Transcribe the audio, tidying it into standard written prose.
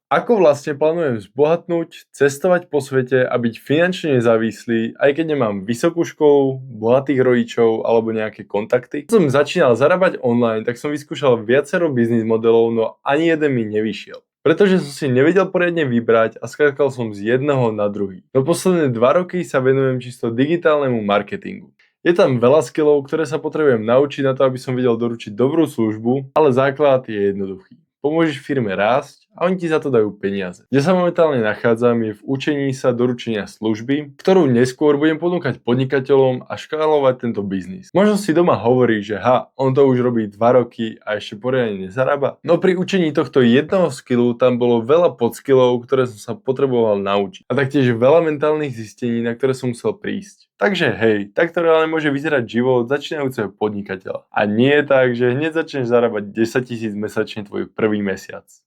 Ako vlastne plánujem zbohatnúť, cestovať po svete a byť finančne nezávislý, aj keď nemám vysokú školu, bohatých rodičov alebo nejaké kontakty? Keď som začínal zarábať online, tak som vyskúšal viacero biznis modelov, no ani jeden mi nevyšiel. Pretože som si nevedel poriadne vybrať a skákal som z jedného na druhý. No posledné 2 roky sa venujem čisto digitálnemu marketingu. Je tam veľa skillov, ktoré sa potrebujem naučiť na to, aby som vedel doručiť dobrú službu, ale základ je jednoduchý. Pomôžeš firme rásť a oni ti za to dajú peniaze. Kde sa momentálne nachádzam je v učení sa doručenia služby, ktorú neskôr budem ponúkať podnikateľom a škálovať tento biznis. Možno si doma hovorí, že on to už robí 2 roky a ešte poriadne nezarába. No pri učení tohto jedného skillu tam bolo veľa podskillov, ktoré som sa potreboval naučiť. A taktiež veľa mentálnych zistení, na ktoré som musel prísť. Takže hej, takto reálne môže vyzerať život začínajúceho podnikateľa. A nie je tak, že hneď začneš zarábať 10 000 mesačne tvoj prvý mesiac.